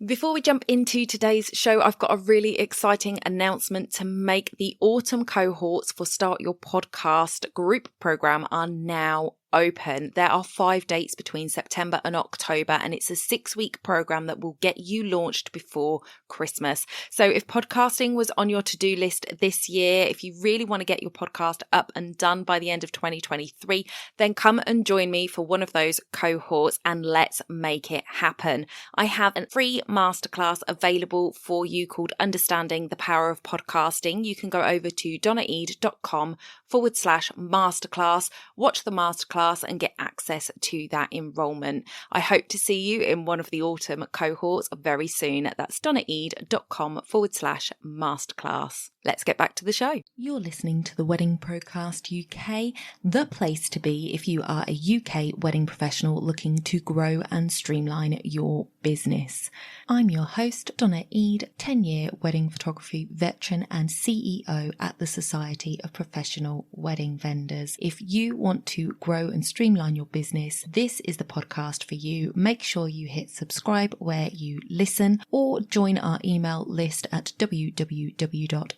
Before we jump into today's show, I've got a really exciting announcement to make. The autumn cohorts for Start Your Podcast group program are now open. There are 5 dates between September and October, and it's a 6-week program that will get you launched before Christmas. So if podcasting was on your to-do list this year, if you really want to get your podcast up and done by the end of 2023, then come and join me for one of those cohorts and let's make it happen. I have a free masterclass available for you called Understanding the Power of Podcasting. You can go over to donnaeade.com/masterclass, watch the masterclass and get access to that enrollment. I hope to see you in one of the autumn cohorts very soon. That's donnaeade.com/masterclass. Let's get back to the show. You're listening to the Wedding Procast UK, the place to be if you are a UK wedding professional looking to grow and streamline your business. I'm your host, Donna Eade, 10-year wedding photography veteran and CEO at the Society of Professional Wedding Vendors. If you want to grow and streamline your business, this is the podcast for you. Make sure you hit subscribe where you listen or join our email list at www.spwv.co.uk.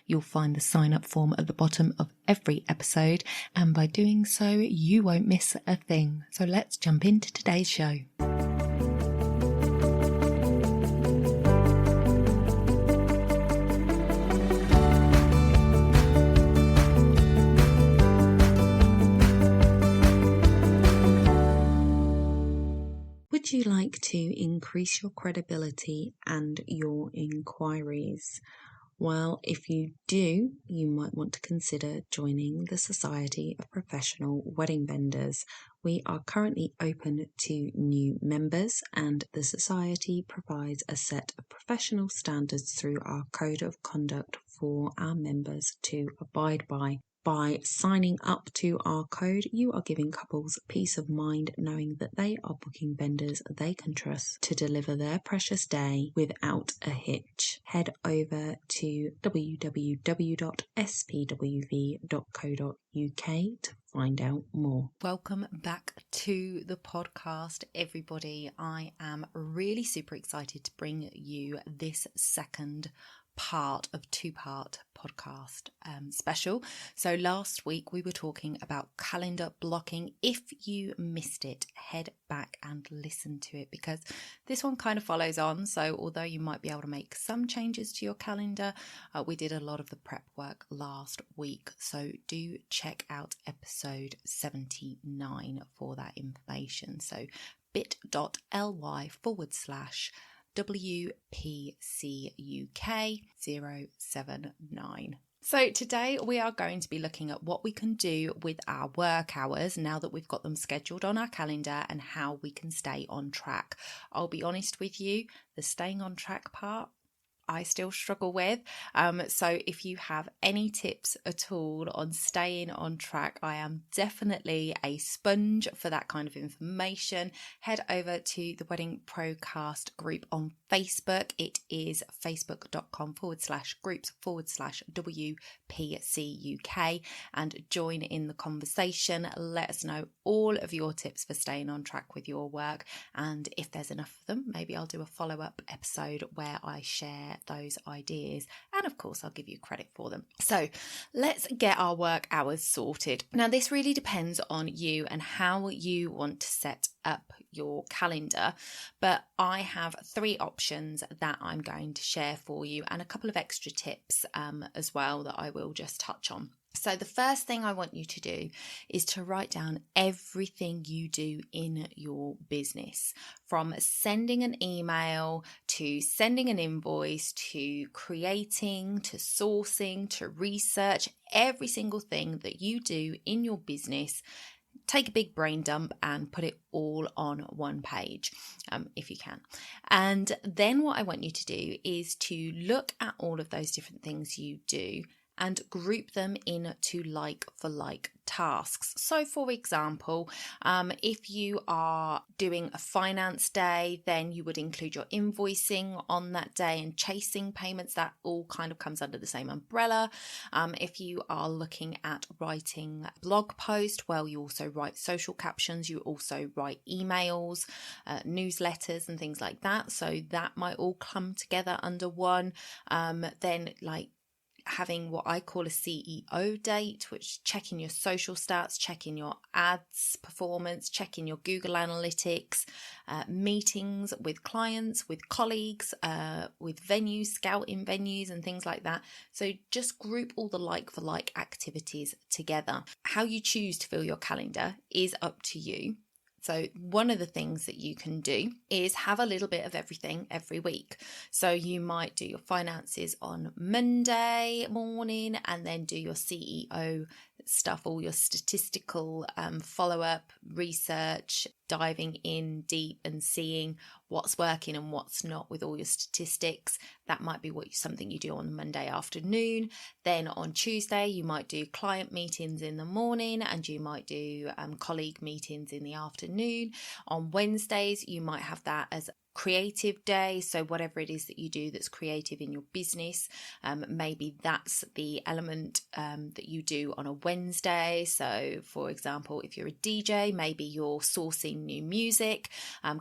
You'll find the sign up form at the bottom of every episode, and by doing so, you won't miss a thing. So let's jump into today's show. Would you like to increase your credibility and your inquiries? Well, if you do, you might want to consider joining the Society of Professional Wedding Vendors. We are currently open to new members, and the Society provides a set of professional standards through our Code of Conduct for our members to abide by. By signing up to our code, you are giving couples peace of mind knowing that they are booking vendors they can trust to deliver their precious day without a hitch. Head over to www.spwv.co.uk to find out more. Welcome back to the podcast, everybody. I am really super excited to bring you this second part of 2-part podcast special. So last week we were talking about calendar blocking. If you missed it, head back and listen to it, because this one kind of follows on. So although you might be able to make some changes to your calendar, we did a lot of the prep work last week. So do check out episode 79 for that information. So bit.ly/WPCUK079. So today we are going to be looking at what we can do with our work hours now that we've got them scheduled on our calendar and how we can stay on track. I'll be honest with you, the staying on track part I still struggle with. So if you have any tips at all on staying on track, I am definitely a sponge for that kind of information. Head over to the Wedding Procast group on Facebook. It is facebook.com/groups/WPCUK, and join in the conversation. Let us know all of your tips for staying on track with your work. And if there's enough of them, maybe I'll do a follow-up episode where I share those ideas, and of course I'll give you credit for them. So let's get our work hours sorted. Now this really depends on you and how you want to set up your calendar, but I have 3 options that I'm going to share for you, and a couple of extra tips as well that I will just touch on. So the first thing I want you to do is to write down everything you do in your business, from sending an email to sending an invoice to creating to sourcing to research. Every single thing that you do in your business, take a big brain dump and put it all on one page if you can. And then what I want you to do is to look at all of those different things you do and group them into like for like tasks. So for example, if you are doing a finance day, then you would include your invoicing on that day and chasing payments. That all kind of comes under the same umbrella. If you are looking at writing a blog post, well, you also write social captions, you also write emails, newsletters and things like that. So that might all come together under one. Then like having what I call a CEO date, which checking your social stats, checking your ads performance, checking your Google Analytics, meetings with clients, with colleagues, with venues, scouting venues and things like that. So just group all the like for like activities together. How you choose to fill your calendar is up to you. So one of the things that you can do is have a little bit of everything every week. So you might do your finances on Monday morning and then do your CEO stuff, all your statistical follow-up research, diving in deep and seeing what's working and what's not with all your statistics. That might be something you do on Monday afternoon. Then on Tuesday, you might do client meetings in the morning and you might do colleague meetings in the afternoon. On Wednesdays, you might have that as creative day. So whatever it is that you do that's creative in your business, maybe that's the element that you do on a Wednesday. So for example, if you're a DJ, maybe you're sourcing new music,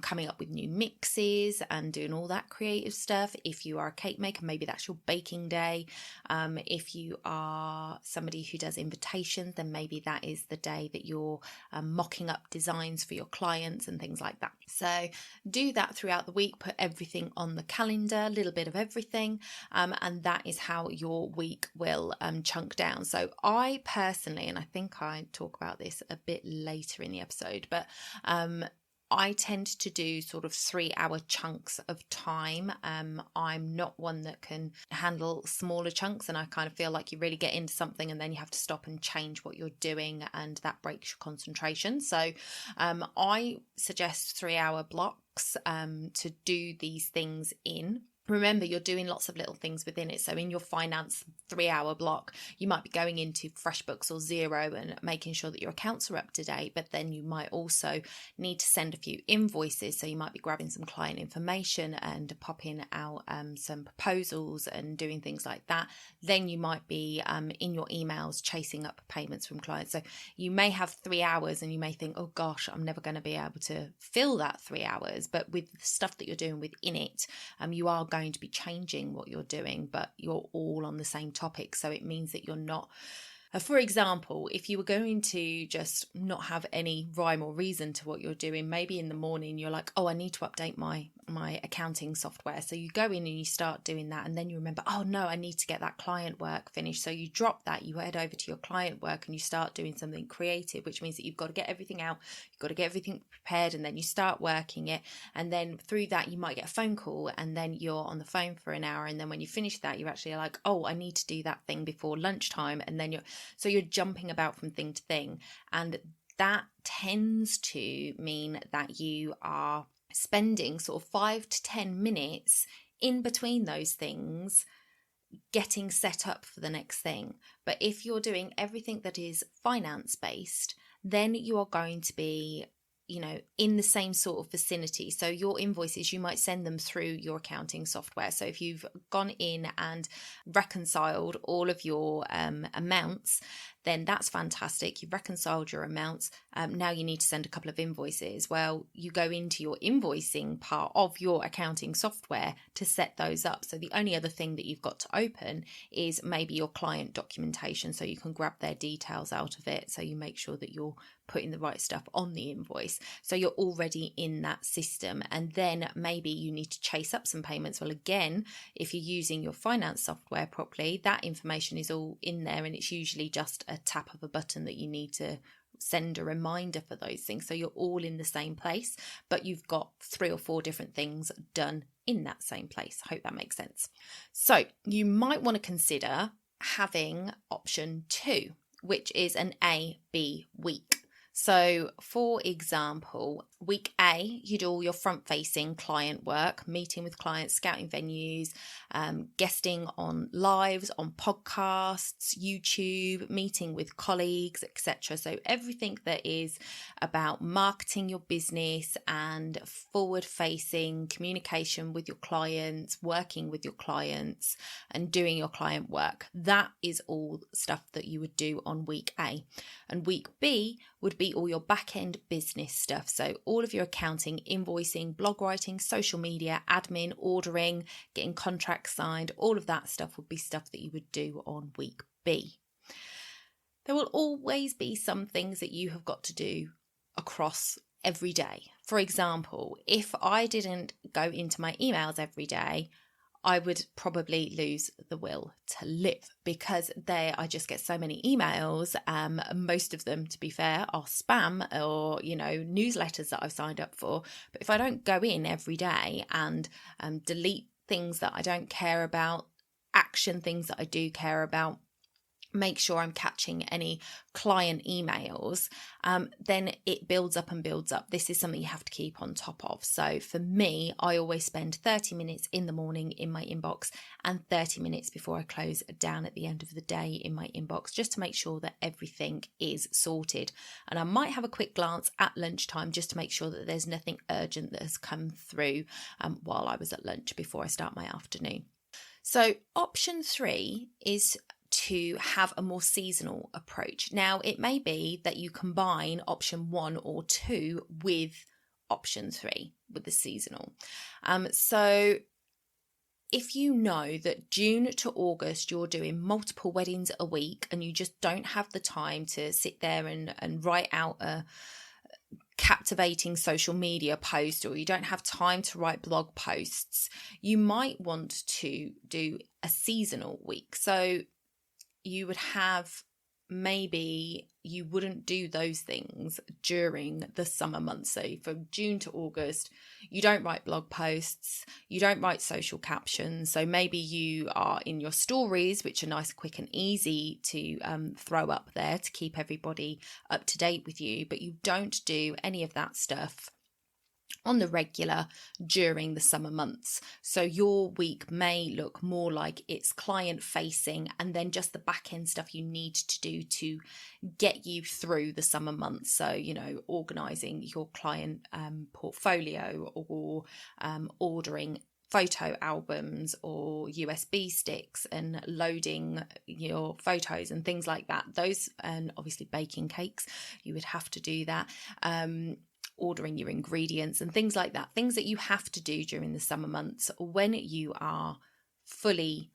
coming up with new mixes and doing all that creative stuff. If you are a cake maker, maybe that's your baking day. If you are somebody who does invitations, then maybe that is the day that you're mocking up designs for your clients and things like that. So do that throughout the week, put everything on the calendar, a little bit of everything, and that is how your week will chunk down. So I personally, and I think I talk about this a bit later in the episode, but I tend to do sort of 3-hour chunks of time. I'm not one that can handle smaller chunks, and I kind of feel like you really get into something and then you have to stop and change what you're doing, and that breaks your concentration. So I suggest 3-hour blocks to do these things in. Remember, you're doing lots of little things within it. So in your finance 3-hour block, you might be going into FreshBooks or Xero and making sure that your accounts are up to date. But then you might also need to send a few invoices. So you might be grabbing some client information and popping out some proposals and doing things like that. Then you might be in your emails chasing up payments from clients. So you may have 3 hours and you may think, oh gosh, I'm never going to be able to fill that 3 hours. But with the stuff that you're doing within it, you are going to be changing what you're doing, but you're all on the same topic. So it means that you're not, for example, if you were going to just not have any rhyme or reason to what you're doing, maybe in the morning you're like, oh, I need to update my accounting software. So you go in and you start doing that, and then you remember, oh no, I need to get that client work finished. So you drop that, you head over to your client work and you start doing something creative, which means that you've got to get everything out, you've got to get everything prepared, and then you start working it. And then through that you might get a phone call, and then you're on the phone for an hour, and then when you finish that you actually are like, oh, I need to do that thing before lunchtime, and then you're jumping about from thing to thing. And that tends to mean that you are spending sort of 5 to 10 minutes in between those things getting set up for the next thing. But if you're doing everything that is finance based, then you are going to be in the same sort of vicinity. So your invoices, you might send them through your accounting software. So if you've gone in and reconciled all of your amounts, then that's fantastic. You've reconciled your amounts. Now you need to send a couple of invoices. Well, you go into your invoicing part of your accounting software to set those up. So the only other thing that you've got to open is maybe your client documentation, so you can grab their details out of it. So you make sure that you're putting the right stuff on the invoice. So you're already in that system. And then maybe you need to chase up some payments. Well, again, if you're using your finance software properly, that information is all in there, and it's usually just a tap of a button that you need to send a reminder for those things. So you're all in the same place, but you've got 3 or 4 different things done in that same place. I hope that makes sense. So you might want to consider having option 2, which is an A-B week. So, for example, week A, you do all your front-facing client work, meeting with clients, scouting venues, guesting on lives, on podcasts, YouTube, meeting with colleagues, etc. So, everything that is about marketing your business and forward-facing communication with your clients, working with your clients, and doing your client work. That is all stuff that you would do on week A. And week B would be all your back-end business stuff. So all of your accounting, invoicing, blog writing, social media, admin, ordering, getting contracts signed, all of that stuff would be stuff that you would do on week B. There will always be some things that you have got to do across every day. For example, if I didn't go into my emails every day, I would probably lose the will to live, because I just get so many emails. Most of them, to be fair, are spam or, newsletters that I've signed up for. But if I don't go in every day and delete things that I don't care about, action things that I do care about, make sure I'm catching any client emails, then it builds up and builds up. This is something you have to keep on top of. So for me, I always spend 30 minutes in the morning in my inbox and 30 minutes before I close down at the end of the day in my inbox, just to make sure that everything is sorted. And I might have a quick glance at lunchtime just to make sure that there's nothing urgent that has come through while I was at lunch before I start my afternoon. So option 3 is to have a more seasonal approach. Now, it may be that you combine option 1 or 2 with option 3, with the seasonal. So if you know that June to August you're doing multiple weddings a week and you just don't have the time to sit there and write out a captivating social media post, or you don't have time to write blog posts, you might want to do a seasonal week. So you would have, maybe you wouldn't do those things during the summer months. So from June to August, you don't write blog posts, you don't write social captions. So maybe you are in your stories, which are nice, quick and easy to throw up there to keep everybody up to date with you, but you don't do any of that stuff on the regular during the summer months. So your week may look more like it's client facing, and then just the back end stuff you need to do to get you through the summer months. So, organizing your client portfolio, or ordering photo albums or USB sticks and loading your photos and things like that. Those, and obviously baking cakes, you would have to do that. Ordering your ingredients and things like that, things that you have to do during the summer months when you are fully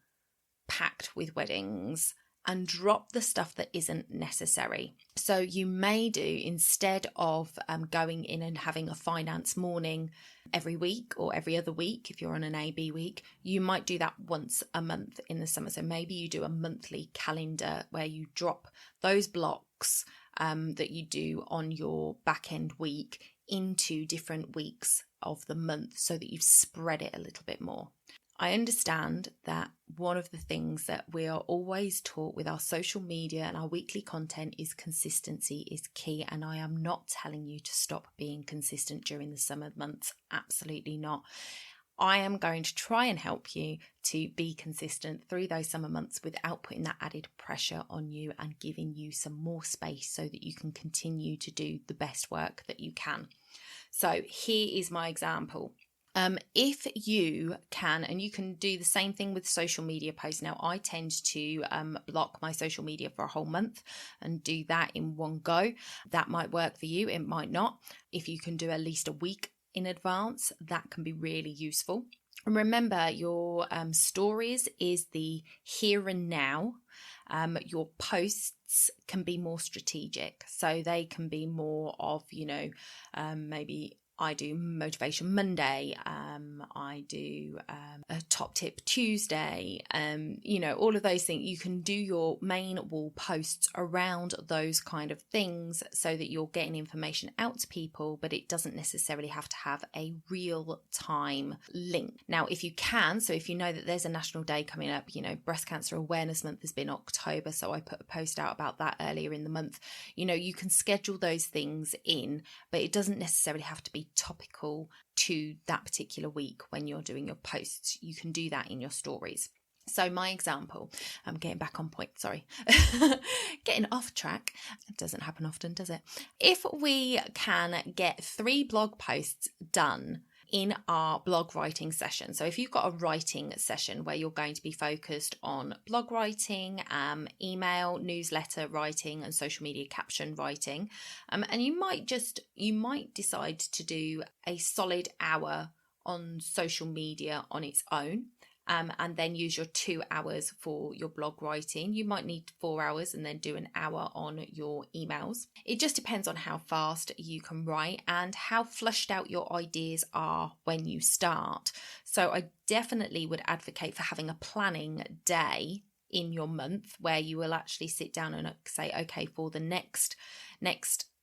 packed with weddings, and drop the stuff that isn't necessary. So you may do, instead of going in and having a finance morning every week or every other week, if you're on an AB week, you might do that once a month in the summer. So maybe you do a monthly calendar where you drop those blocks that you do on your back end week into different weeks of the month, so that you've spread it a little bit more. I understand that one of the things that we are always taught with our social media and our weekly content is consistency is key. And I am not telling you to stop being consistent during the summer months. Absolutely not. I am going to try and help you to be consistent through those summer months without putting that added pressure on you, and giving you some more space so that you can continue to do the best work that you can. So here is my example. If you can, and you can do the same thing with social media posts. Now, I tend to block my social media for a whole month and do that in one go. That might work for you, it might not. If you can do at least a week in advance, that can be really useful. And remember, your stories is the here and now. Your posts can be more strategic, so they can be more of, maybe I do Motivation Monday, I do a Top Tip Tuesday, all of those things. You can do your main wall posts around those kind of things so that you're getting information out to people, but it doesn't necessarily have to have a real time link. Now, if you can, so if you know that there's a national day coming up, Breast Cancer Awareness Month has been October, so I put a post out about that earlier in the month. You can schedule those things in, but it doesn't necessarily have to be topical to that particular week when you're doing your posts. You can do that in your stories. So my example, I'm getting back on point, sorry, getting off track. It doesn't happen often, does it? If we can get 3 blog posts done in our blog writing session. So if you've got a writing session where you're going to be focused on blog writing, email, newsletter writing, and social media caption writing, and you might decide to do a solid hour on social media on its own. And then use your 2 hours for your blog writing. You might need 4 hours and then do an hour on your emails. It just depends on how fast you can write and how flushed out your ideas are when you start. So I definitely would advocate for having a planning day in your month where you will actually sit down and say, okay, for the next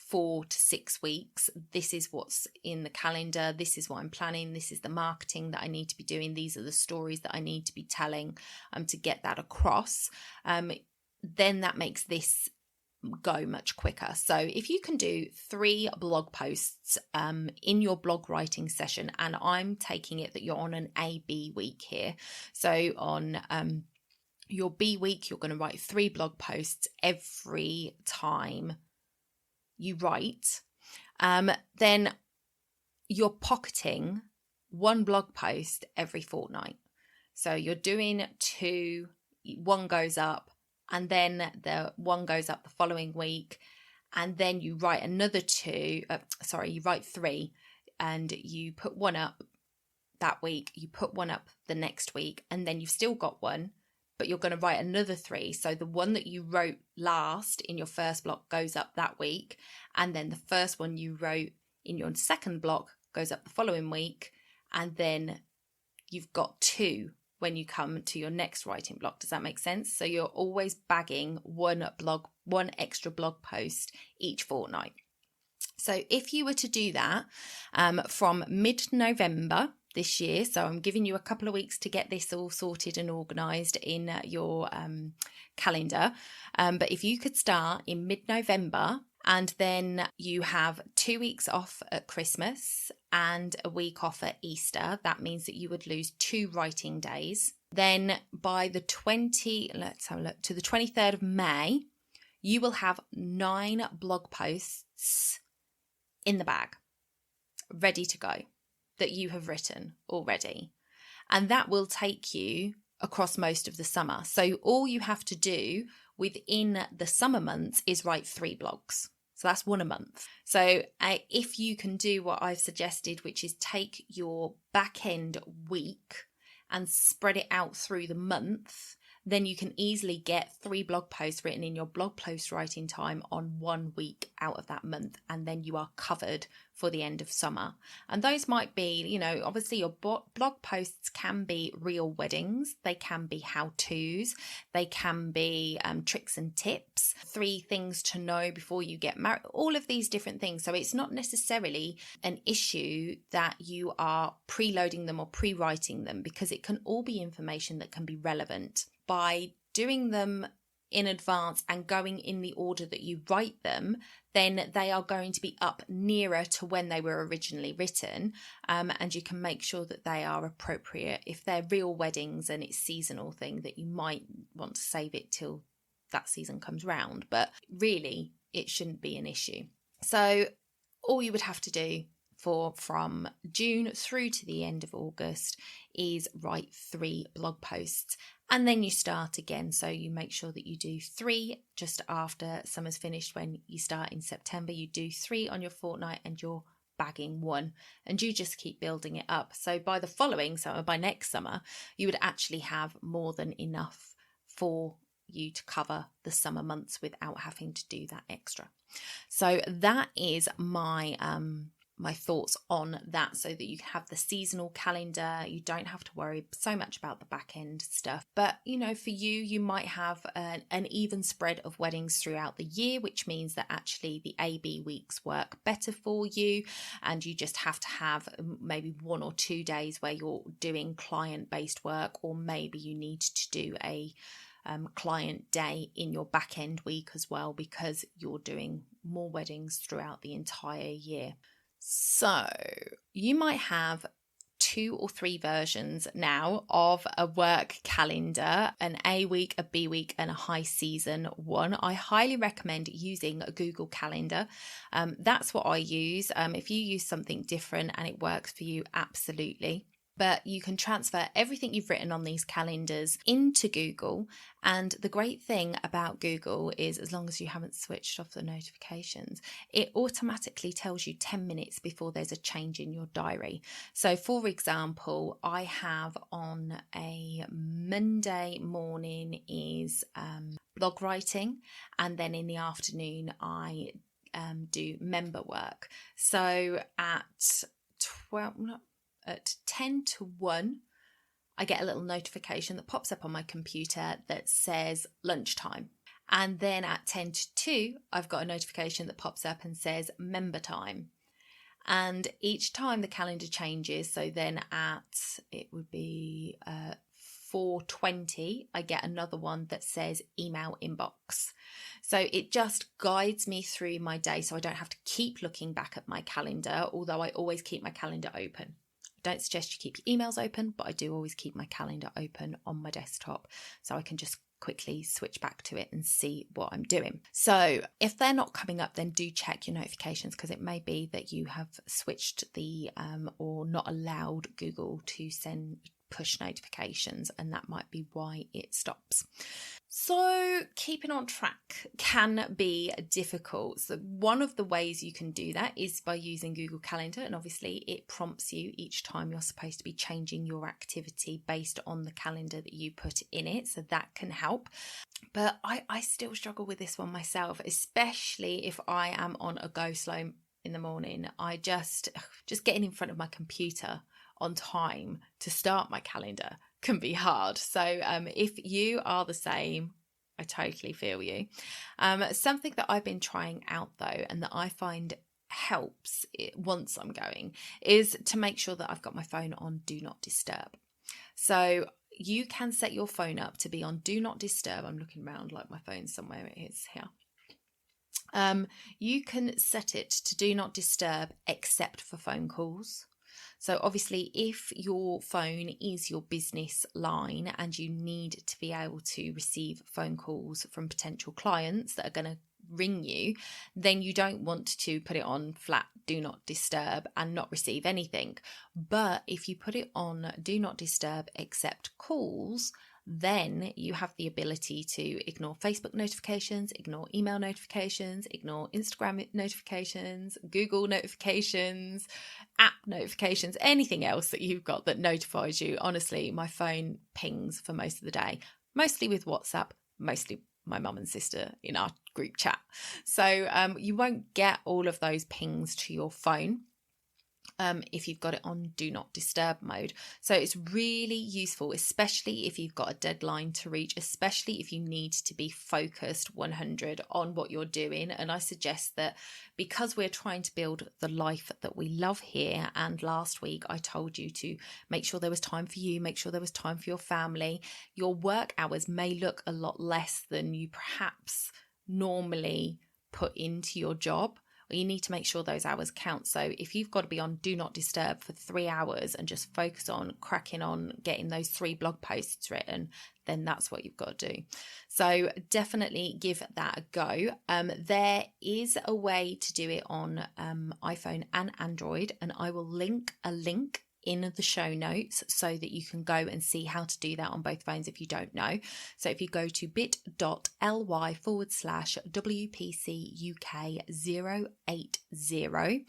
4 to 6 weeks, this is what's in the calendar, this is what I'm planning, this is the marketing that I need to be doing, these are the stories that I need to be telling to get that across. Then that makes this go much quicker. So if you can do 3 blog posts in your blog writing session, and I'm taking it that you're on an A-B week here. So on your B week, you're going to write 3 blog posts every time you write, then you're pocketing 1 blog post every fortnight. So you're doing 2, 1 goes up, and then the 1 goes up the following week, and then you write another 2, you write 3, and you put 1 up that week, you put 1 up the next week, and then you've still got 1, but you're going to write another 3. So the one that you wrote last in your first block goes up that week. And then the first one you wrote in your second block goes up the following week. And then you've got 2 when you come to your next writing block. Does that make sense? So you're always bagging 1 extra blog post each fortnight. So if you were to do that from mid-November this year, so I'm giving you a couple of weeks to get this all sorted and organised in your calendar, but if you could start in mid-November, and then you have 2 weeks off at Christmas and a week off at Easter, that means that you would lose 2 writing days. Then by the 23rd of May, you will have 9 blog posts in the bag, ready to go, that you have written already. And that will take you across most of the summer. So all you have to do within the summer months is write 3 blogs. So that's 1 a month. So if you can do what I've suggested, which is take your back end week and spread it out through the month, then you can easily get 3 blog posts written in your blog post writing time on 1 week out of that month. And then you are covered for the end of summer. And those might be, obviously your blog posts can be real weddings. They can be how-tos. They can be tricks and tips, 3 things to know before you get married, all of these different things. So it's not necessarily an issue that you are preloading them or pre-writing them, because it can all be information that can be relevant. By doing them in advance and going in the order that you write them, then they are going to be up nearer to when they were originally written, and you can make sure that they are appropriate. If they're real weddings and it's seasonal thing, that you might want to save it till that season comes round, but really it shouldn't be an issue. So all you would have to do from June through to the end of August is write 3 blog posts, and then you start again. So you make sure that you do 3 just after summer's finished. When you start in September, you do 3 on your fortnight and you're bagging 1, and you just keep building it up. So by the following summer, by next summer, you would actually have more than enough for you to cover the summer months without having to do that extra. So that is my my thoughts on that, so that you have the seasonal calendar. You don't have to worry so much about the back end stuff. But for you might have an even spread of weddings throughout the year, which means that actually the AB weeks work better for you, and you just have to have maybe 1 or 2 days where you're doing client-based work, or maybe you need to do a client day in your back end week as well, because you're doing more weddings throughout the entire year. So you might have 2 or 3 versions now of a work calendar, an A week, a B week, and a high season one. I highly recommend using a Google Calendar. That's what I use. If you use something different and it works for you, absolutely. But you can transfer everything you've written on these calendars into Google. And the great thing about Google is, as long as you haven't switched off the notifications, it automatically tells you 10 minutes before there's a change in your diary. So for example, I have on a Monday morning is blog writing, and then in the afternoon I do member work. So at 10 to 1, I get a little notification that pops up on my computer that says lunchtime. And then at 10 to 2, I've got a notification that pops up and says member time. And each time the calendar changes, so then it would be 4:20, I get another one that says email inbox. So it just guides me through my day, so I don't have to keep looking back at my calendar, although I always keep my calendar open. I don't suggest you keep your emails open, but I do always keep my calendar open on my desktop, so I can just quickly switch back to it and see what I'm doing. So if they're not coming up, then do check your notifications, because it may be that you have switched or not allowed Google to send push notifications, and that might be why it stops. So keeping on track can be difficult. So one of the ways you can do that is by using Google Calendar, and obviously it prompts you each time you're supposed to be changing your activity based on the calendar that you put in it, so that can help. But I still struggle with this one myself, especially if I am on a go slow in the morning. I just getting in front of my computer on time to start my calendar can be hard. So if you are the same, I totally feel you. Something that I've been trying out though, and that I find helps once I'm going, is to make sure that I've got my phone on do not disturb. So you can set your phone up to be on do not disturb. I'm looking around like my phone's somewhere. It is here. You can set it to do not disturb except for phone calls. So obviously if your phone is your business line and you need to be able to receive phone calls from potential clients that are going to ring you, then you don't want to put it on flat do not disturb and not receive anything. But if you put it on do not disturb except calls, then you have the ability to ignore Facebook notifications, ignore email notifications, ignore Instagram notifications, Google notifications, app notifications, anything else that you've got that notifies you. Honestly, my phone pings for most of the day, mostly with WhatsApp, mostly my mum and sister in our group chat. So you won't get all of those pings to your phone if you've got it on do not disturb mode. So it's really useful, especially if you've got a deadline to reach, especially if you need to be focused 100 on what you're doing. And I suggest that because we're trying to build the life that we love here, and last week I told you to make sure there was time for you, make sure there was time for your family, your work hours may look a lot less than you perhaps normally put into your job. You need to make sure those hours count. So if you've got to be on do not disturb for 3 hours and just focus on cracking on getting those 3 blog posts written, then that's what you've got to do. So definitely give that a go. There is a way to do it on iPhone and Android, and I will link a link in the show notes so that you can go and see how to do that on both phones if you don't know. So if you go to bit.ly/WPCUK080,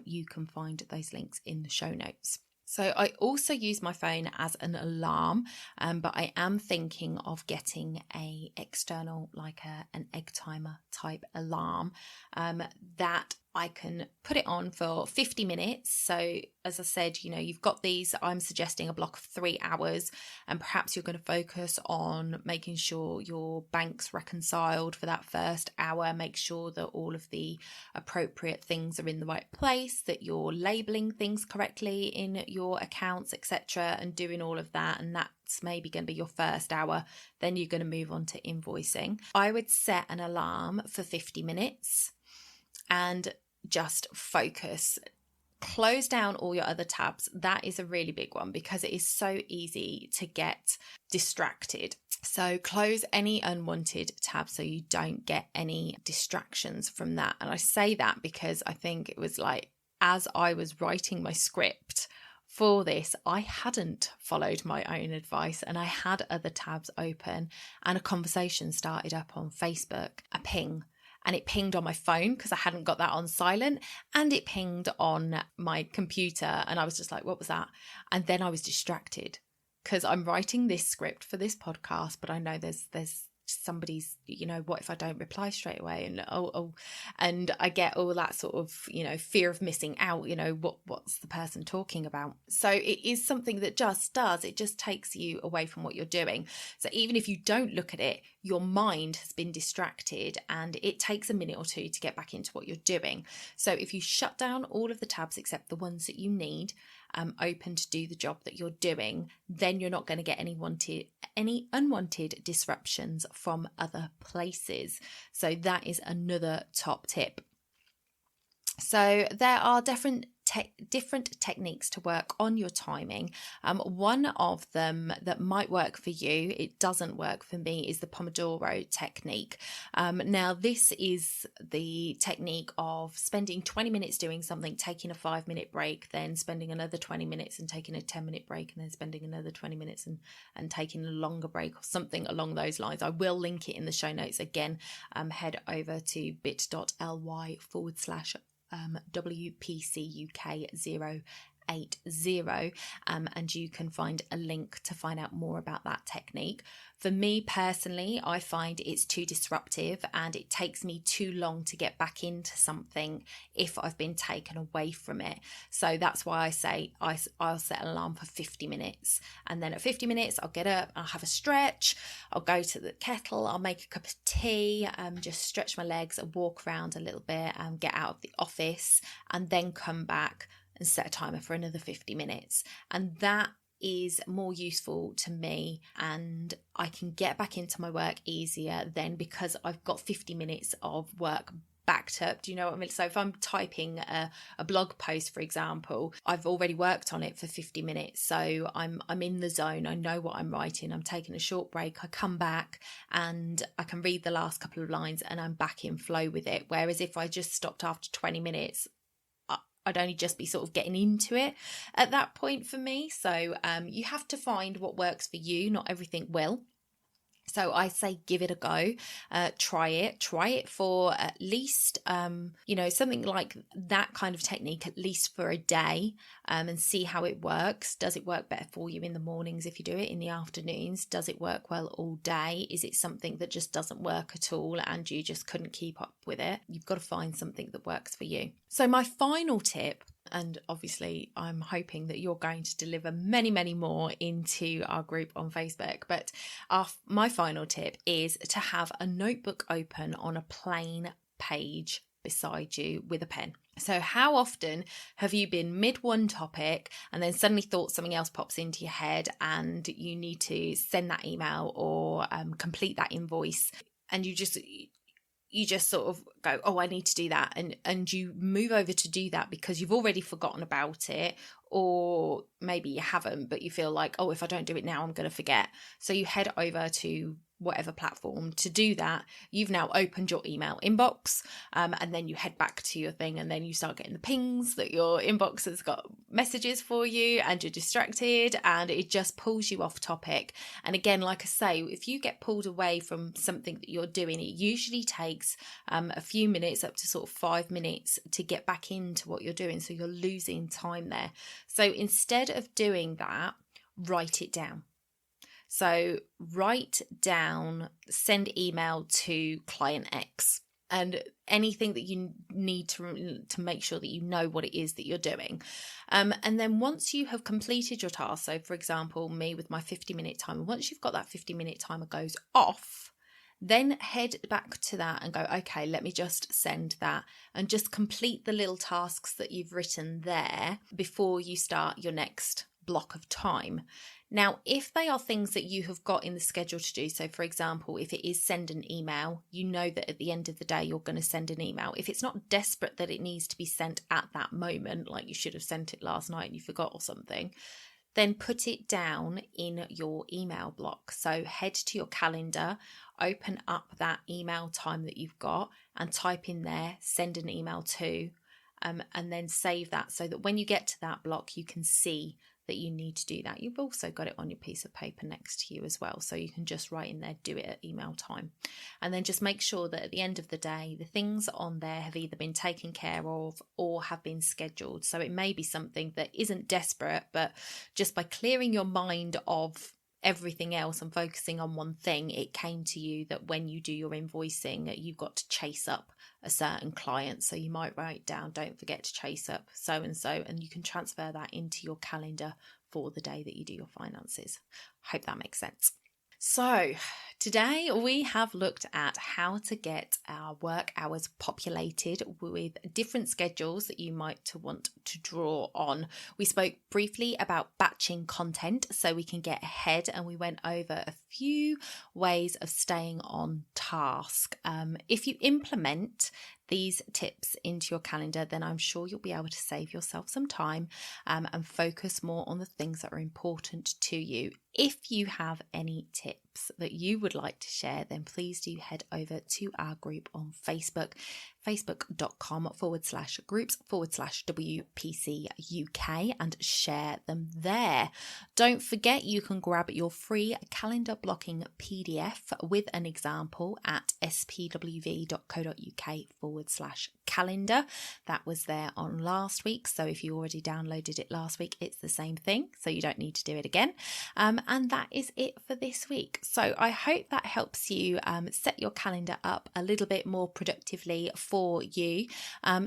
you can find those links in the show notes. So I also use my phone as an alarm, but I am thinking of getting a external, like an egg timer type alarm that I can put it on for 50 minutes. So as I said, you've got these, I'm suggesting a block of 3 hours, and perhaps you're going to focus on making sure your bank's reconciled for that first hour. Make sure that all of the appropriate things are in the right place, that you're labeling things correctly in your accounts, etc., and doing all of that. And that's maybe going to be your first hour. Then you're going to move on to invoicing. I would set an alarm for 50 minutes and just focus. Close down all your other tabs. That is a really big one because it is so easy to get distracted. So close any unwanted tabs so you don't get any distractions from that. And I say that because I think it was like, as I was writing my script for this, I hadn't followed my own advice and I had other tabs open, and a conversation started up on Facebook, a ping. And it pinged on my phone because I hadn't got that on silent, and it pinged on my computer. And I was just like, what was that? And then I was distracted because I'm writing this script for this podcast, but I know there's somebody's, what if I don't reply straight away? And and I get all that sort of, fear of missing out, what's the person talking about? So it is something that it just takes you away from what you're doing. So even if you don't look at it, your mind has been distracted and it takes a minute or two to get back into what you're doing. So if you shut down all of the tabs except the ones that you need open to do the job that you're doing, then you're not going to get any unwanted disruptions from other places. So that is another top tip. So there are different techniques to work on your timing. One of them that might work for you, it doesn't work for me, is the Pomodoro technique. Now this is the technique of spending 20 minutes doing something, taking a 5-minute break, then spending another 20 minutes and taking a 10-minute break, and then spending another 20 minutes and taking a longer break, or something along those lines. I will link it in the show notes. Again, head over to bit.ly/ WPCUK080, and you can find a link to find out more about that technique. For me personally, I find it's too disruptive and it takes me too long to get back into something if I've been taken away from it. So that's why I say I'll set an alarm for 50 minutes, and then at 50 minutes I'll get up, I'll have a stretch, I'll go to the kettle, I'll make a cup of tea, just stretch my legs and walk around a little bit and get out of the office, and then come back and set a timer for another 50 minutes. And that is more useful to me, and I can get back into my work easier then because I've got 50 minutes of work backed up. Do you know what I mean? So if I'm typing a blog post, for example, I've already worked on it for 50 minutes. So I'm in the zone. I know what I'm writing. I'm taking a short break. I come back and I can read the last couple of lines and I'm back in flow with it. Whereas if I just stopped after 20 minutes, I'd only just be sort of getting into it at that point for me. So you have to find what works for you. Not everything will. So I say give it a go, try it for at least, something like that kind of technique, at least for a day, and see how it works. Does it work better for you in the mornings if you do it in the afternoons? Does it work well all day? Is it something that just doesn't work at all and you just couldn't keep up with it? You've got to find something that works for you. So my final tip, and obviously I'm hoping that you're going to deliver many, many more into our group on Facebook. But my final tip is to have a notebook open on a plain page beside you with a pen. So how often have you been mid one topic and then suddenly thought something else pops into your head and you need to send that email or complete that invoice, and you just sort of go, oh, I need to do that. And you move over to do that because you've already forgotten about it, or maybe you haven't, but you feel like, oh, if I don't do it now, I'm going to forget. So you head over to whatever platform to do that. You've now opened your email inbox, and then you head back to your thing, and then you start getting the pings that your inbox has got messages for you, and you're distracted, and it just pulls you off topic. And again, like I say, if you get pulled away from something that you're doing, it usually takes a few minutes, up to sort of 5 minutes, to get back into what you're doing. So you're losing time there. So instead of doing that, write it down. So write down, send email to client X. and anything that you need to make sure that you know what it is that you're doing. And then once you have completed your task, so for example, me with my 50-minute timer, once you've got that 50-minute timer goes off, then head back to that and go, okay, let me just send that, and just complete the little tasks that you've written there before you start your next block of time. Now, if they are things that you have got in the schedule to do, so for example, if it is send an email, you know that at the end of the day you're going to send an email. If it's not desperate that it needs to be sent at that moment, like you should have sent it last night and you forgot or something, then put it down in your email block. So head to your calendar, open up that email time that you've got and type in there, send an email to, and then save that so that when you get to that block, you can see that you need to do that. You've also got it on your piece of paper next to you as well, so you can just write in there, do it at email time. And then just make sure that at the end of the day, the things on there have either been taken care of or have been scheduled. So it may be something that isn't desperate, but just by clearing your mind of everything else and focusing on one thing, it came to you that when you do your invoicing, you've got to chase up a certain client. So you might write down, don't forget to chase up so and so, and you can transfer that into your calendar for the day that you do your finances. Hope that makes sense. So today we have looked at how to get our work hours populated with different schedules that you might want to draw on. We spoke briefly about batching content so we can get ahead, and we went over a few ways of staying on task. If you implement these tips into your calendar, then I'm sure you'll be able to save yourself some time and focus more on the things that are important to you. If you have any tips that you would like to share, then please do head over to our group on Facebook, facebook.com/groups/WPC UK, and share them there. Don't forget you can grab your free calendar blocking PDF with an example at spwv.co.uk/calendar. That was there on last week, so if you already downloaded it last week, it's the same thing, so you don't need to do it again. And that is it for this week. So I hope that helps you set your calendar up a little bit more productively for you.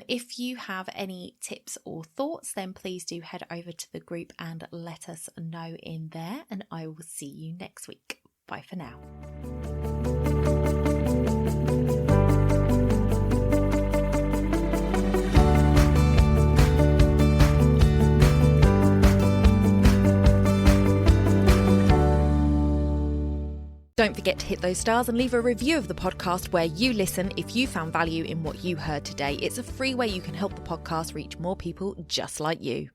If you have any tips or thoughts, then please do head over to the group and let us know in there, and I will see you next week. Bye for now. Don't forget to hit those stars and leave a review of the podcast where you listen if you found value in what you heard today. It's a free way you can help the podcast reach more people just like you.